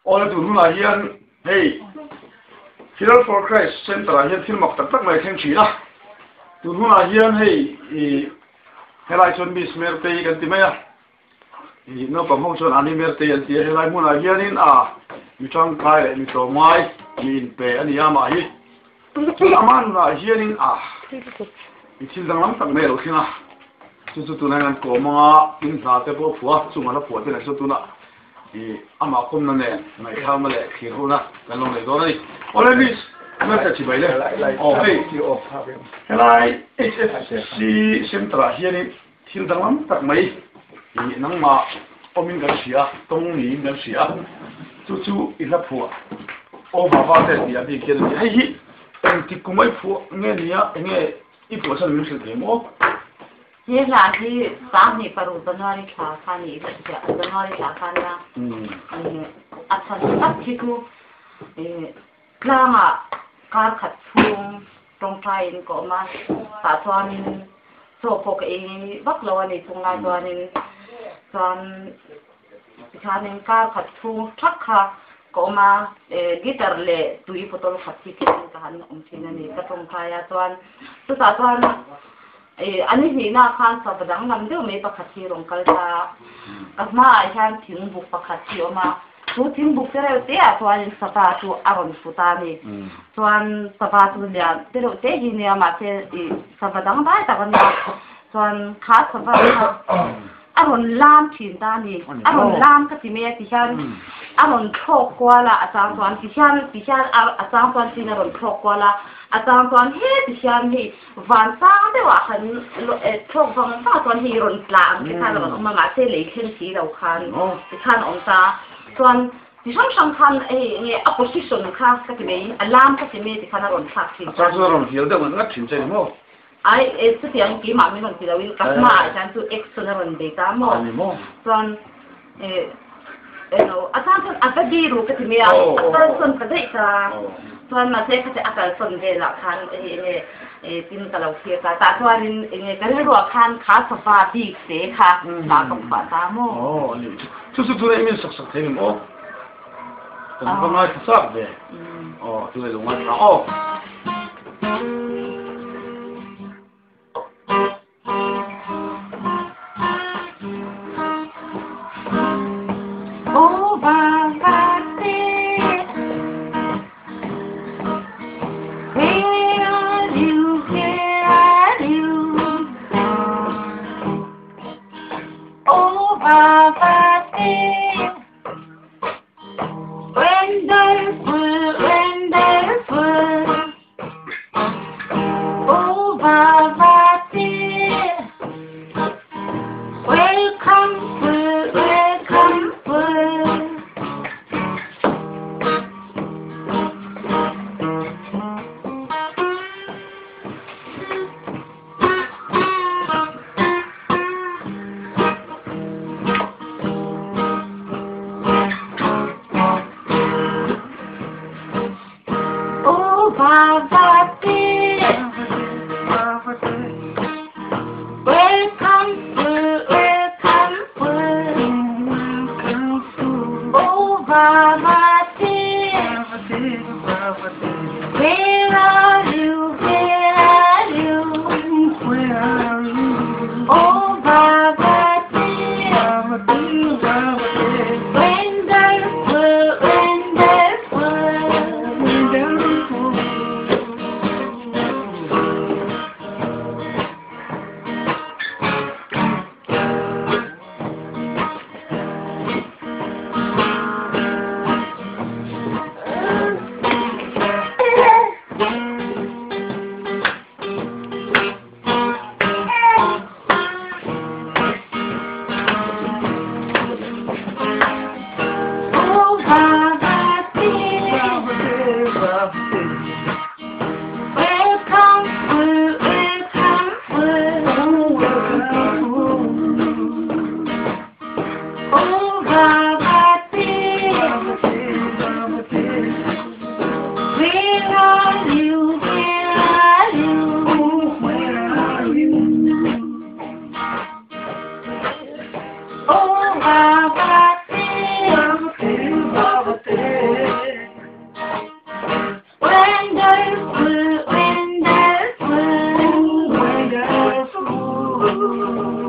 ole tu huna hian hei Fiddle for Christ Center hian thil mak tak tak mai theng thina tu huna hian hei helai chon mi smer te kan ti maya no pam hong chon ani mer te an ti helai mun a hian in mi chang kai mi to mai mi in pe ani ama hi aman na hian in mi thil dang lam tak mai ro thina tu na ngan ko ma in sa te po phua chu ma la phua te na so tu na ama kum na ne ngai kha ma le khir hu na kan long le do nei ole mis ma ta chi bai le hey helai HFC Centra hian in thil dang lam tak mai nang ma omin gan sia tong ni gan sia chu in la phua o ba ba te ya bi ke hei hi en ti kumai phu nge nia nge I phua san min sil te mo ये लाठी सामने पर उतरने का खाने उतरने का खाना अच्छा सब ठीक हो क्लामा कार खत्म तोंगटाई इनको मा साथवानी सोपोक बकलवानी तोंगलावानी सोन पिछाने कार खत्म ठक्का कोमा गिटार ले दुई फोटो खत्ती के कहान उम्मीदने कतोंगटाया सोन तो साथवानอันนี้นี่นะข้างสอบดังนำเดี๋ยวมีประคัตที่รงกันละกับมาไอ้ท่านถึงบุกประคัตที่ออกมาตัวถึงบุกเสร็จเดี๋ยวส่วนสภาตัวอารมณ์สุดท้ายส่วนสภาตัวเนี่ยเดี๋ยวเดี๋ยวเนี่ยมาเจอสอบดังได้แต่วันนี้ส่วนขาสภาอารมณ์ล้ำถิ่นด้านนี้อารมณ์ล้ำก็ที่มีที่ฉันอารมณ์โชกกว่าละอาจารย์ส่วนที่ฉันอาจารย์ส่วนที่อารมณ์โชกกว่าละอาจารย์ส่วนเฮ้ที่ฉันนี่วันสร้างได้ว่าคันโชกฟังฟ้าส่วนที่รุนแรงที่ท่านเรามาเจอเลยขึ้นที่เราคันที่ท่านองศาส่วนที่ฉันสำคัญเนี่ย opposition ค่ะก็ที่มีล้ำก็ที่มีที่ท่านรุนแรงที่อาจารย์ส่วนที่เราเดี๋ยวมันก็ถึงใจมั้งไอ้สุดที่ยังกี่หมาไม่รู้ที่เราวิกับมาอาจารย์ตัว external data มั้งส่วนอาจารย์ส่วนอัตดีรู้ก็ที่มีอาจารย์ส่วนก็ได้ค่ะส่วนมาเช็คก็จะอาจารย์ส่วนเวลาคันที่มันก็เราเทียบกันแต่ส่วนก็เรียกว่าคันขาสภาพดีเสียค่ะตากับฝ่าตามั้งอ๋อนี่สุดๆตัวนี้มันสักๆเท่ามั้งแต่ก็ไม่ทราบเลยอ๋อตัวนี้ลงมาอ๋อ Thank you.